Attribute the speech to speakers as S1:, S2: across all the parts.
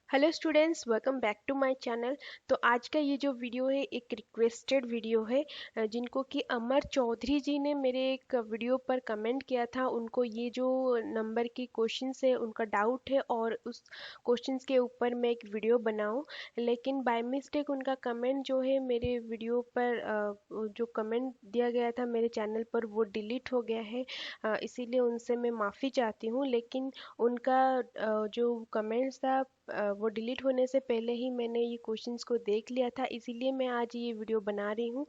S1: Hello students, welcome back to my channel. तो आज का ये जो वीडियो है एक रिक्वेस्टेड वीडियो है, जिनको कि अमर चौधरी जी ने मेरे एक वीडियो पर कमेंट किया था। उनको ये जो नंबर की क्वेश्चंस है उनका डाउट है और उस क्वेश्चंस के ऊपर मैं एक वीडियो बनाऊं, लेकिन बाय मिस्टेक उनका कमेंट जो है मेरे वीडियो पर जो कमेंट दिया गया था मेरे चैनल पर वो डिलीट हो गया है। इसीलिए उनसे मैं माफ़ी चाहती हूँ, लेकिन उनका जो कमेंट्स था वो डिलीट होने से पहले ही मैंने ये क्वेश्चंस को देख लिया था, इसीलिए मैं आज ये वीडियो बना रही हूँ।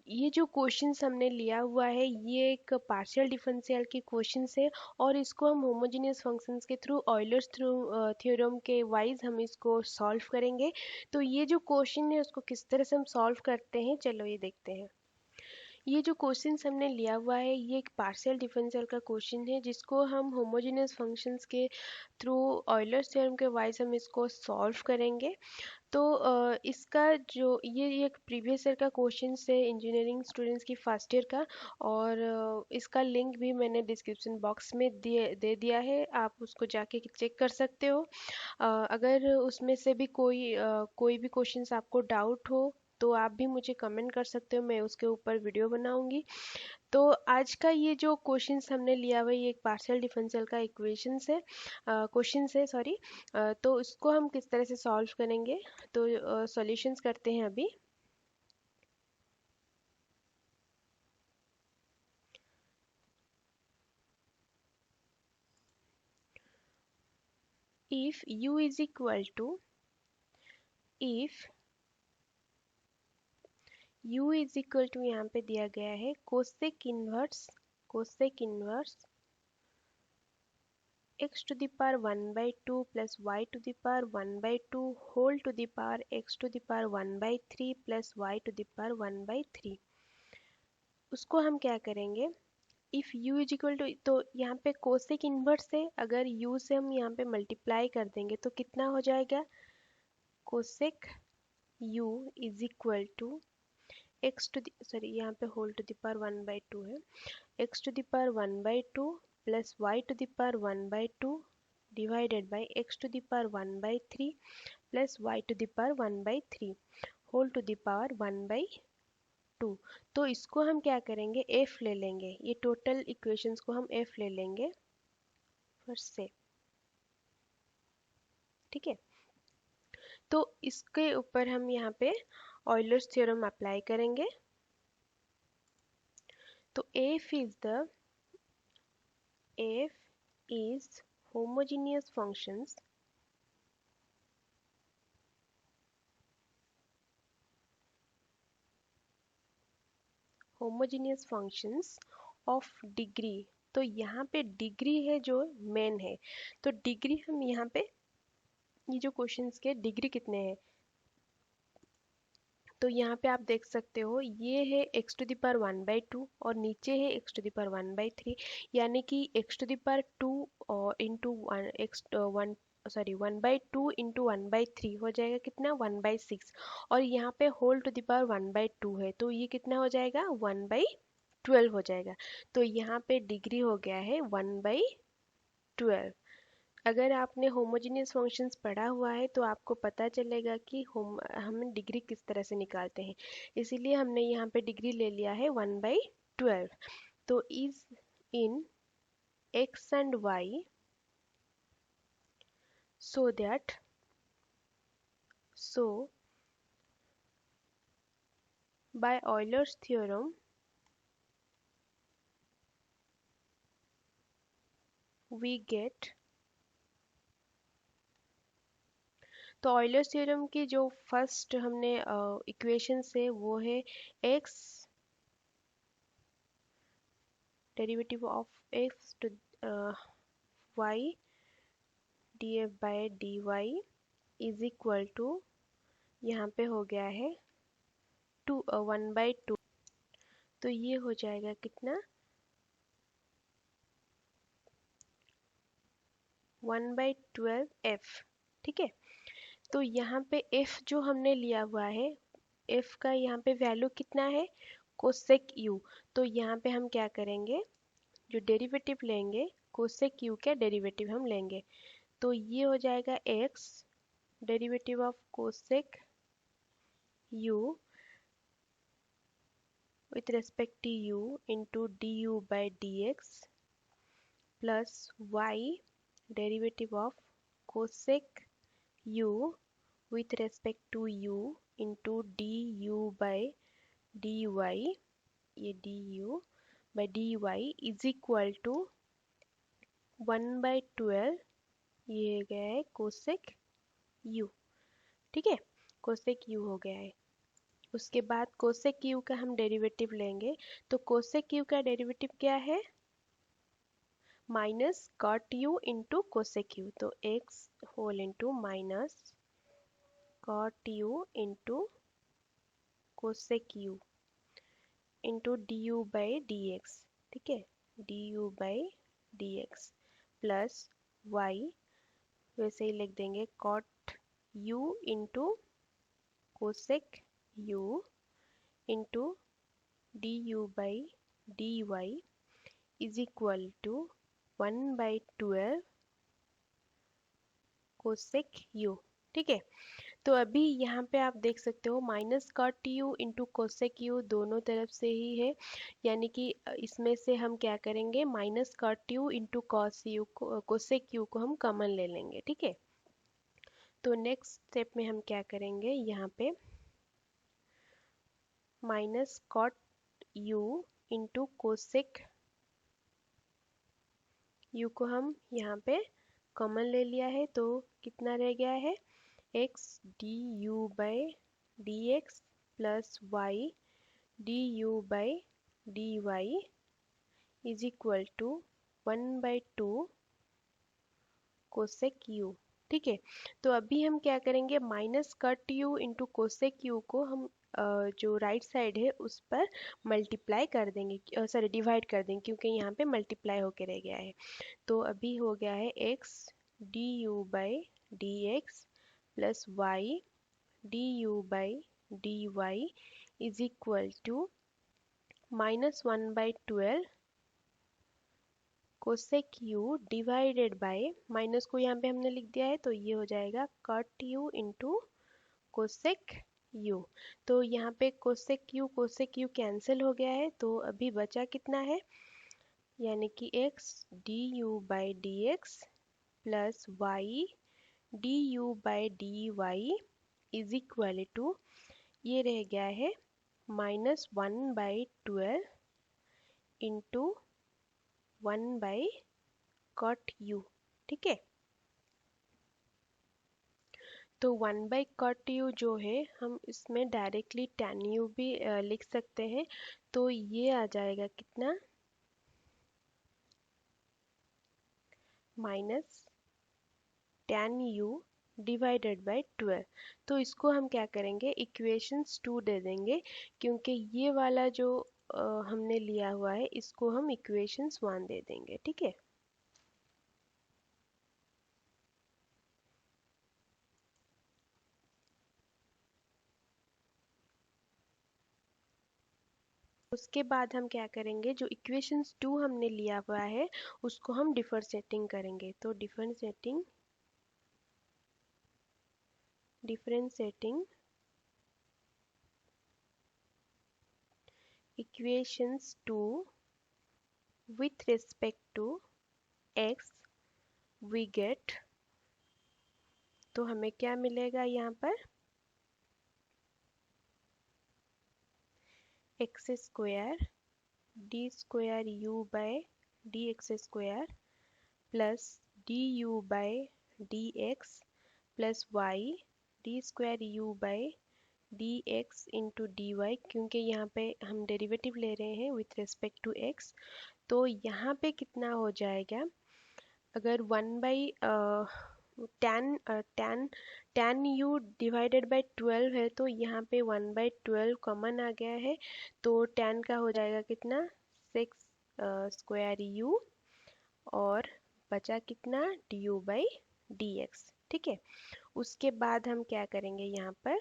S1: ये जो क्वेश्चंस हमने लिया हुआ है ये एक पार्शियल डिफरेंशियल के क्वेश्चंस है, और इसको हम होमोजेनियस फंक्शंस के थ्रू ऑयलर्स थ्रू थ्योरम के वाइज हम इसको सॉल्व करेंगे। तो ये जो क्वेश्चन है उसको किस तरह से हम सॉल्व करते हैं, चलो ये देखते हैं। ये जो क्वेश्चंस हमने लिया हुआ है ये एक पार्शियल डिफरेंशियल का क्वेश्चन है, जिसको हम होमोजेनियस फंक्शंस के थ्रू ऑयलर्स थ्योरम के वाइज हम इसको सॉल्व करेंगे। तो इसका जो ये एक प्रीवियस ईयर का क्वेश्चन है इंजीनियरिंग स्टूडेंट्स की फर्स्ट ईयर का, और इसका लिंक भी मैंने डिस्क्रिप्शन बॉक्स में दे दिया है, आप उसको जाके चेक कर सकते हो। अगर उसमें से भी कोई भी क्वेश्चंस आपको डाउट हो तो आप भी मुझे कमेंट कर सकते हो, मैं उसके ऊपर वीडियो बनाऊंगी। तो आज का ये जो क्वेश्चंस हमने लिया हुआ है ये एक पार्शियल डिफरेंशियल का इक्वेशंस है, क्वेश्चन है सॉरी। तो इसको हम किस तरह से सॉल्व करेंगे, तो सॉल्यूशंस करते हैं अभी। If u is equal to if u is equal to यहाँ पे दिया गया है cosec inverse x to the power 1 by 2 plus y to the power 1 by 2 whole to the power x to the power 1 by 3 plus y to the power 1 by 3। उसको हम क्या करेंगे, if u is equal to, तो यहाँ पे cosec inverse है, अगर u से हम यहाँ पे मल्टीप्लाई कर देंगे तो कितना हो जाएगा, cosec u is equal to x to sorry यहाँ पे whole to the power 1 by 2 है, x to the power 1 by 2 plus y to the power 1 by 2 divided by x to the power 1 by 3 plus y to the power 1 by 3 whole to the power 1 by 2। तो इसको हम क्या करेंगे, f ले लेंगे, ये total equations को हम f ले लेंगे फर्स्ट से, ठीक है। तो इसके ऊपर हम यहाँ पे ऑयलर्स थ्योरम अप्लाई करेंगे। तो f is homogeneous functions of degree. तो यहाँ पे डिग्री है जो मेन है, तो डिग्री हम यहाँ पे ये जो क्वेश्चंस के डिग्री कितने हैं, तो यहाँ पे आप देख सकते हो ये है x to the power 1 by 2 और नीचे है x to the power 1 by 3, यानी कि x टू द पावर 2 और into one x one sorry 1 by 2 into 1 by 3 हो जाएगा कितना, 1 बाई 6। और यहाँ पे whole to the power 1 by 2 है, तो ये कितना हो जाएगा, 1 बाई 12 हो जाएगा। तो यहाँ पे डिग्री हो गया है 1 बाई 12। अगर आपने होमोजेनियस फंक्शंस पढ़ा हुआ है तो आपको पता चलेगा कि हम डिग्री किस तरह से निकालते हैं, इसीलिए हमने यहाँ पे डिग्री ले लिया है 1 बाई 12। तो is in x and y so that so by Euler's theorem we get। तो ऑयलर्स थ्योरम की जो फर्स्ट हमने इक्वेशन है वो है x derivative of x to y df by dy is equal to, यहाँ पे हो गया है 1 बाई 2। तो ये हो जाएगा कितना, 1 बाई 12f, ठीक है। तो यहाँ पे f जो हमने लिया हुआ है, f का यहाँ पे वैल्यू कितना है, कोसेक u। तो यहाँ पे हम क्या करेंगे, जो डेरिवेटिव लेंगे कोसेक u का डेरिवेटिव हम लेंगे, तो ये हो जाएगा x derivative of cosec u with respect to u into du by dx plus y derivative of cosec u with respect to u into du by dy, ये du by dy is equal to 1/12, ये गया है cosec u। ठीक है, cosec u हो गया है। उसके बाद कोसेक u का हम डेरिवेटिव लेंगे, तो कोसेक u का डेरिवेटिव क्या है? Minus cot u into cosec u, तो x whole into minus cot u into cosec u into d u by d x. ठीक है, d u by d x plus y, वैसे ही लिख देंगे cot u into cosec u into d u by d y is equal to 1/12 cosec u। ठीक है, तो अभी यहाँ पे आप देख सकते हो minus cot u into cosec u दोनों तरफ से ही है, यानी कि इसमें से हम क्या करेंगे, minus cot u into cos u cosec u को हम कॉमन ले लेंगे। ठीक है, तो नेक्स्ट स्टेप में हम क्या करेंगे, यहाँ पे minus cot u into cosec u को हम यहाँ पे कॉमन ले लिया है, तो कितना रह गया है, x d u by d x plus y d u by d y is equal to 1/2 cosec u. ठीक है, तो अभी हम क्या करेंगे, minus cot u into cosec u को हम जो राइट साइड है उस पर मल्टीप्लाई कर देंगे, सॉरी डिवाइड कर देंगे, क्योंकि यहाँ पे मल्टीप्लाई होके रह गया है। तो अभी हो गया है x d u by d x plus y d u by d y is equal to -1/12 cosec u divided by, minus को यहाँ पे हमने लिख दिया है तो ये हो जाएगा cut u into cosec you. तो यहाँ पे कोसेक यू कैंसिल हो गया है, तो अभी बचा कितना है, यानी कि x d u by d x plus y d u by d y is equal to, ये रह गया है -1/12 इंटू 1/कॉट यू। ठीक है, तो 1/कॉट यू जो है हम इसमें डायरेक्टली tan यू भी लिख सकते हैं, तो ये आ जाएगा कितना, minus tan you divided bye 12। तो इसको हम क्या करेंगे, इक्वेशंस 2 दे देंगे, क्योंकि ये वाला जो हमने लिया हुआ है इसको हम इक्वेशंस 1 दे देंगे। ठीक है, उसके बाद हम क्या करेंगे, जो इक्वेशंस 2 हमने लिया हुआ है उसको हम डिफरेंशिएटिंग करेंगे। तो differentiating equations 2 with respect to x we get, तो हमें क्या मिलेगा यहाँ पर, x square d square u by d x square plus d u by d x plus y d square u by d x into d y, क्योंकि यहाँ पे हम डेरिवेटिव ले रहे हैं विथ रिस्पेक्ट टू एक्स, तो यहाँ पे कितना हो जाएगा, अगर 1/tan यू डिवाइडेड बाय 12 है, तो यहाँ पे 1/12 कॉमन आ गया है, तो tan का हो जाएगा कितना, 6 स्क्वायर यू और बचा कितना, D u by d x. ठीक है, उसके बाद हम क्या करेंगे, यहाँ पर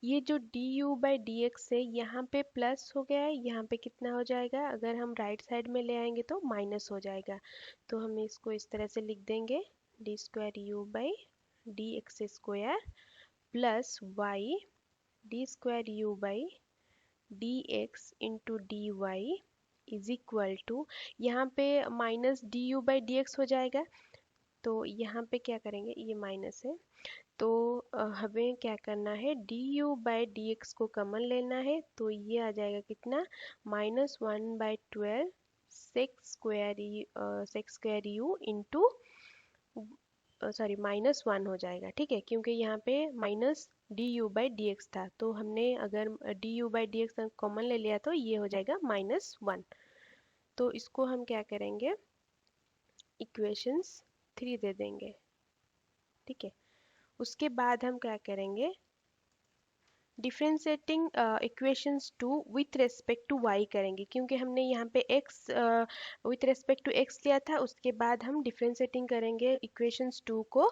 S1: ये जो D u by d x है यहाँ पे प्लस हो गया है, यहाँ पे कितना हो जाएगा, अगर हम राइट साइड में ले आएंगे तो माइनस हो जाएगा। तो हम इसको इस तरह से लिख देंगे, d square u by d x square plus y d square u by d x into d y is equal to, यहाँ पे minus d u by d x हो जाएगा। तो यहाँ पे क्या करेंगे, ये माइनस है तो हमें क्या करना है, d u by d x को कॉमन लेना है। तो ये आ जाएगा कितना, -1/12 sec square you into sorry -1 हो जाएगा। ठीक है, क्योंकि यहाँ पे minus d u by d x था, तो हमने अगर D u by d x common ले लिया तो ये हो जाएगा -1। तो इसको हम क्या करेंगे, इक्वेशंस 3 दे देंगे। ठीक है, उसके बाद हम क्या करेंगे, differentiating equations two with respect to y करेंगे, क्योंकि हमने यहाँ पे x with respect to x लिया था। उसके बाद हम डिफ्रेंशिएटिंग करेंगे इक्वेशंस 2 को,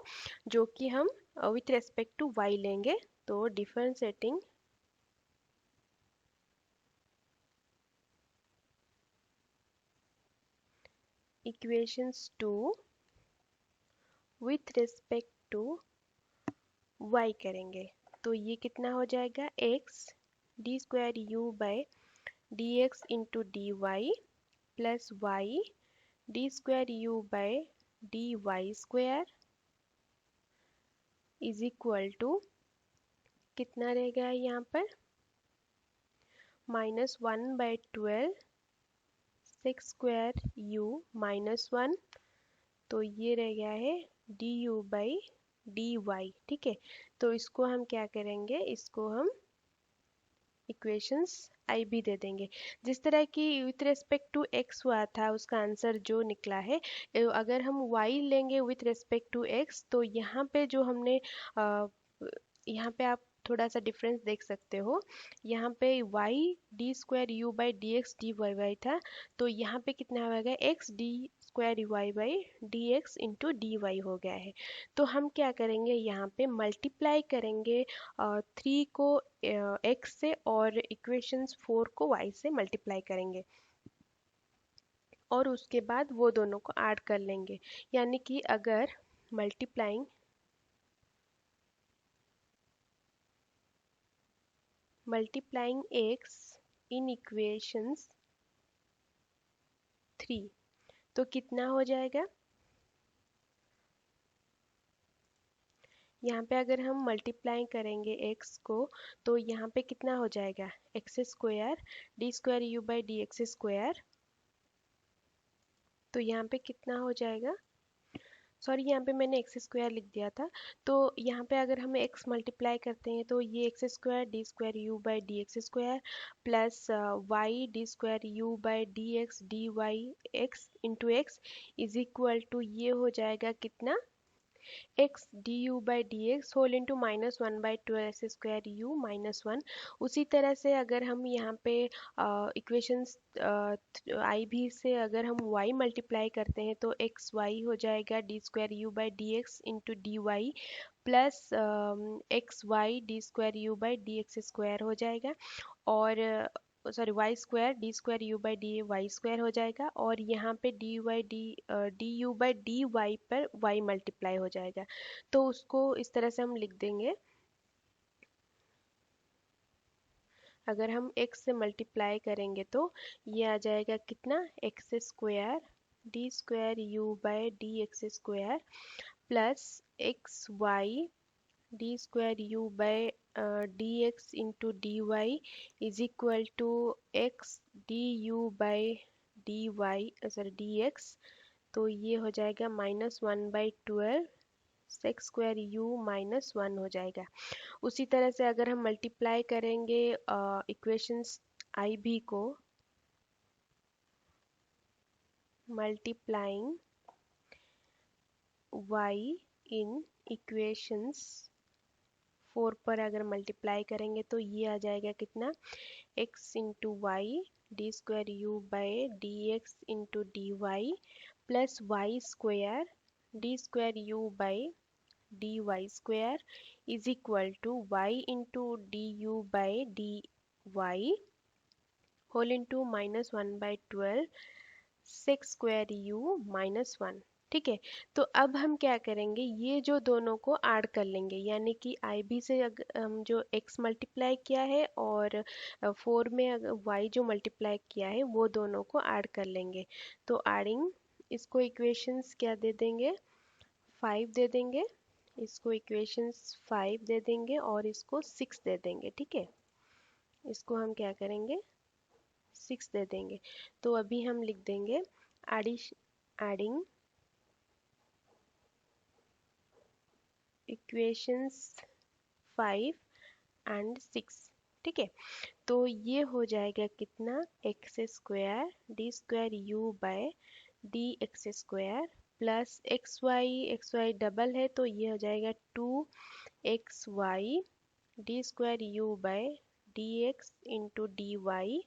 S1: जो कि हम विथ रेस्पेक्ट टू y लेंगे। तो differentiating equations 2 with respect to y करेंगे। तो ये कितना हो जाएगा, x d square u by d x into d y plus y d square u by d y square is equal to, कितना रहेगा यहाँ पर, -1/12 सेक्स स्क्वायर यू -1। तो ये रह गया है d u by d y. ठीक है, तो इसको हम क्या करेंगे, इसको हम इक्वेशंस आई भी दे देंगे। जिस तरह की विथ रेस्पेक्ट टू एक्स हुआ था उसका आंसर जो निकला है, अगर हम वाई लेंगे विथ रेस्पेक्ट टू एक्स तो यहाँ पे जो हमने यहाँ पे आप थोड़ा सा डिफरेंस देख सकते हो। यहाँ पे y d square u by d x d y y था, तो यहाँ पे कितना हो गया, x d square y by d x into d y हो गया है। तो हम क्या करेंगे, यहाँ पे मल्टीप्लाई करेंगे 3 को x से और इक्वेशंस 4 को y से मल्टीप्लाई करेंगे, और उसके बाद वो दोनों को ऐड कर लेंगे। यानी कि अगर मल्टीप्लाइंग x इन इक्वेशंस 3 तो कितना हो जाएगा, यहाँ पे अगर हम मल्टीप्लाई करेंगे x को तो यहाँ पे कितना हो जाएगा, x square d square u by d x square. तो यहाँ पे कितना हो जाएगा, सॉरी यहाँ पे मैंने एक्स स्क्वायर लिख दिया था। तो यहाँ पे अगर हम x मल्टीप्लाई करते हैं तो ये x square d square u by d x square plus y d square u by d y x into x is equal to, ये हो जाएगा कितना, x d u by d x whole into -1/12 x square u -1। उसी तरह से अगर हम यहाँ पे इक्वेशंस आई भी से अगर हम y मल्टीप्लाई करते हैं तो एक्स वाई हो जाएगा d square u by d x into d y plus x y d square u by d x square हो जाएगा, और sorry y square d square u by d y square हो जाएगा, और यहाँ पे d u by d y पर y multiply हो जाएगा। तो उसको इस तरह से हम लिख देंगे, अगर हम x से मल्टीप्लाई करेंगे तो ये आ जाएगा कितना, x square d square u by d x square plus x y d square u by d x into d y is equal to x d u by d y sorry d x. तो ये हो जाएगा -1/12 sec square u -1 हो जाएगा। उसी तरह से अगर हम मल्टीप्लाई करेंगे इक्वेशंस आई भी को, मल्टीप्लाइंग y इन इक्वेशंस 4 पर अगर मल्टीप्लाई करेंगे तो ये आ जाएगा कितना, x into y d square u by d x into d y plus y square d square u by d y square is equal to y into d u by d y whole into -1/12 sec square u -1। ठीक है, तो अब हम क्या करेंगे, ये जो दोनों को ऐड कर लेंगे, यानी कि आई बी से हम जो x मल्टीप्लाई किया है और 4 में y जो मल्टीप्लाई किया है वो दोनों को ऐड कर लेंगे। तो एडिंग इसको इक्वेशंस क्या दे देंगे, 5 दे देंगे, इसको इक्वेशंस 5 दे देंगे और इसको 6 दे देंगे। ठीक है, इसको हम क्या करेंगे, 6 दे देंगे। तो अभी हम लिख देंगे एडिंग इक्वेशंस 5 एंड 6। ठीक है, तो ये हो जाएगा कितना, x square d square u by d x square plus x y double है तो ये हो जाएगा 2xy d square u by d x into d y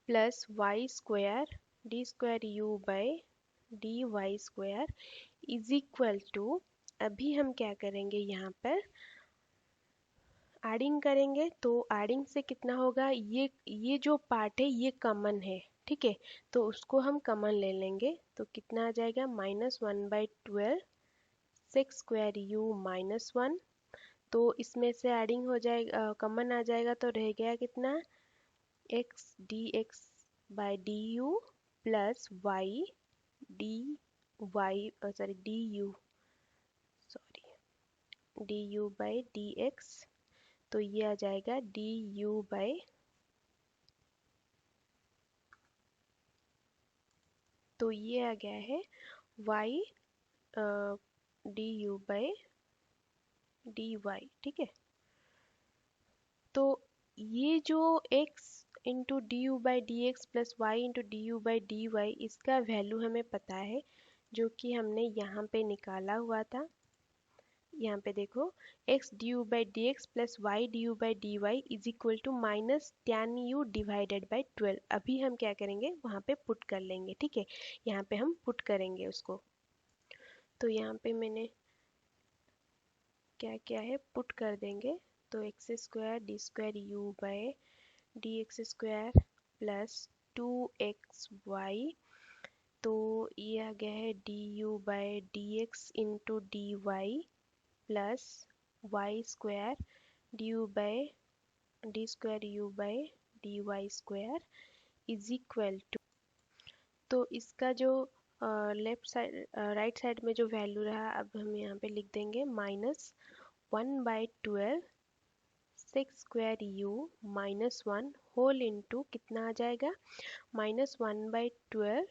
S1: plus y square d square u by d y square is equal to, अभी हम क्या करेंगे, यहाँ पर एडिंग करेंगे। तो एडिंग से कितना होगा, ये जो पार्ट है ये कॉमन है। ठीक है, तो उसको हम कॉमन ले लेंगे तो कितना आ जाएगा, -1/12 सेक्स स्क्वायर यू -1। तो इसमें से एडिंग हो जाएगा, कॉमन आ जाएगा तो रह गया कितना, x d x by d u plus y d y sorry d u d u by d x. तो ये आ जाएगा डी यू बाई, तो ये आ गया है y d u by d y. ठीक है, तो ये जो x into d u by d x plus y into d u by d y, इसका वैल्यू हमें पता है जो कि हमने यहाँ पे निकाला हुआ था। यहाँ पे देखो, x d u by d x plus y d u by d y is equal to -tan u divided by 12। अभी हम क्या करेंगे, वहाँ पे पुट कर लेंगे। ठीक है, यहाँ पे हम पुट करेंगे उसको। तो यहाँ पे मैंने क्या किया है, पुट कर देंगे। तो x square d square u by d x square plus 2xy, तो ये आ गया है d u by d x into d y plus y square d u by d square u by d y square is equal to, तो इसका जो left side right side में जो वैल्यू रहा, अब हम यहाँ पे लिख देंगे -1/12 sec square u -1 whole into कितना आ जाएगा, -1/12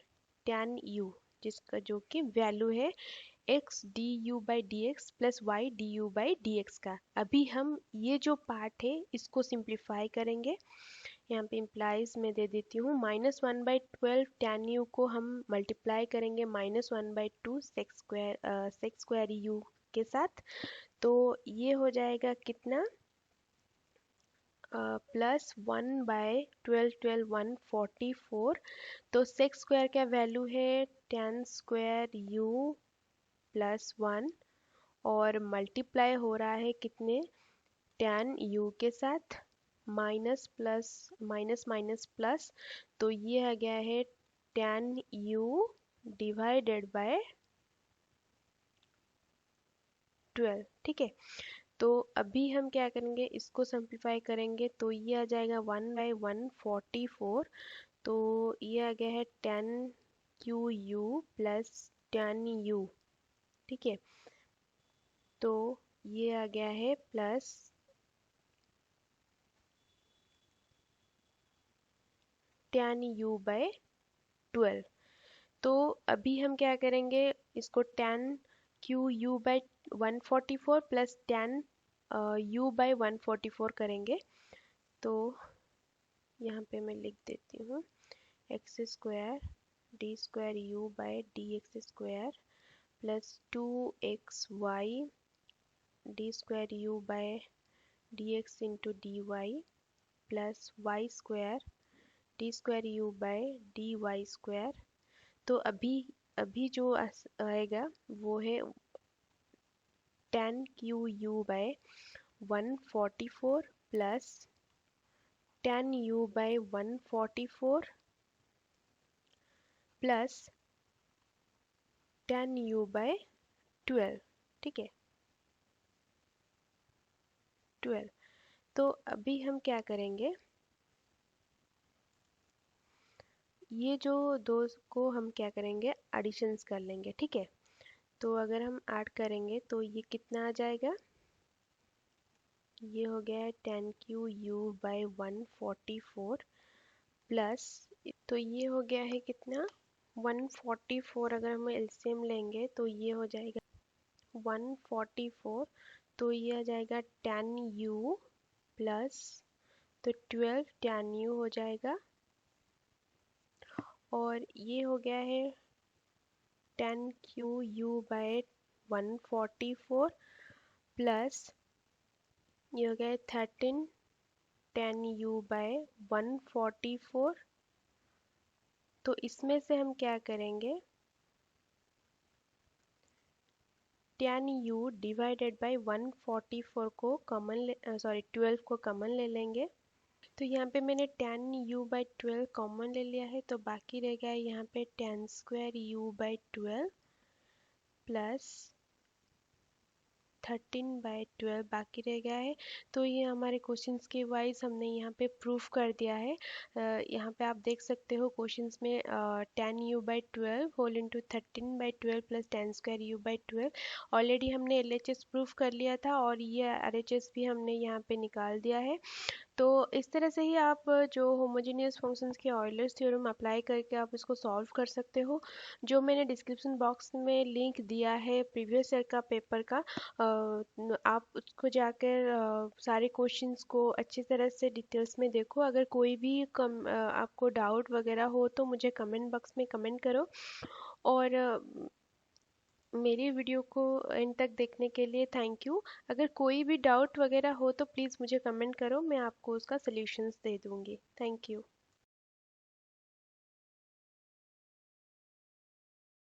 S1: tan u, जिसका जो कि वैल्यू है x d u by d x plus y d u by d x का। अभी हम ये जो पार्ट है इसको सिंप्लीफाई करेंगे। यहाँ पे इम्प्लाइज में दे देती हूँ, -1/12 tan u को हम मल्टीप्लाई करेंगे -1/2 सेक्स स्क्वायर यू के साथ। तो ये हो जाएगा कितना, प्लस 1/12 तो सेक्स स्क्वायर का वैल्यू है tan स्क्वायर यू प्लस 1 और मल्टीप्लाई हो रहा है कितने, tan u के साथ, minus plus minus minus plus, तो ये आ गया है tan u डिवाइडेड बाय 12। ठीक है, तो अभी हम क्या करेंगे, इसको सिंप्लीफाई करेंगे तो ये आ जाएगा 1/144। तो ये आ गया है tan q you plus tan u। ठीक है, तो ये आ गया है प्लस tan u बाय 12। तो अभी हम क्या करेंगे, इसको tan q u by 144 plus tan u by 144 करेंगे। तो यहाँ पे मैं लिख देती हूँ, x square d square u by d x square plus 2xy d square u by d x into d y plus y square d square u by d y square. तो अभी अभी जो आएगा वो है 10QU/144 plus 10U/144 plus 10U/12। ठीक है, 12। तो अभी हम क्या करेंगे, ये जो दो को हम क्या करेंगे, एडिशंस कर लेंगे। ठीक है, तो अगर हम ऐड करेंगे तो ये कितना आ जाएगा, ये हो गया है 10QU/144 प्लस, तो ये हो गया है कितना, 144। अगर हम एलसीएम लेंगे तो ये हो जाएगा 144, तो ये आ जाएगा 10U प्लस, तो 12 10U हो जाएगा, और ये हो गया है 10QU/144 प्लस, ये हो गया है 13 10U/144। तो इसमें से हम क्या करेंगे, 10U डिवाइडेड बाई 144 को कॉमन, 12 को कॉमन ले लेंगे। तो यहाँ पे मैंने 10U/12 कॉमन ले लिया है, तो बाकी रह गया है यहाँ पे 10² U/12 प्लस 13/12 बाकी रह गया है। तो ये हमारे क्वेश्चंस के वाइज हमने यहाँ पे प्रूफ कर दिया है। यहाँ पे आप देख सकते हो क्वेश्चंस में 10U/12 whole into 13/12 plus 10² U/12। Already हमने LHS प्रूफ कर लिया था, और ये RHS भी हमने यहाँ पे निकाल दिया है। तो इस तरह से ही आप जो होमोजेनियस फंक्शंस के ऑयलर्स थ्योरम अप्लाई करके आप इसको सॉल्व कर सकते हो। जो मैंने डिस्क्रिप्शन बॉक्स में लिंक दिया है प्रीवियस ईयर का पेपर का, आप उसको जाकर सारे क्वेश्चंस को अच्छी तरह से डिटेल्स में देखो। अगर कोई भी आपको डाउट वगैरह हो तो मुझे कमेंट बॉक्स में कमेंट करो, और मेरी वीडियो को एंड तक देखने के लिए थैंक यू। अगर कोई भी डाउट वगैरह हो तो प्लीज़ मुझे कमेंट करो, मैं आपको उसका सॉल्यूशंस दे दूँगी। Thank you.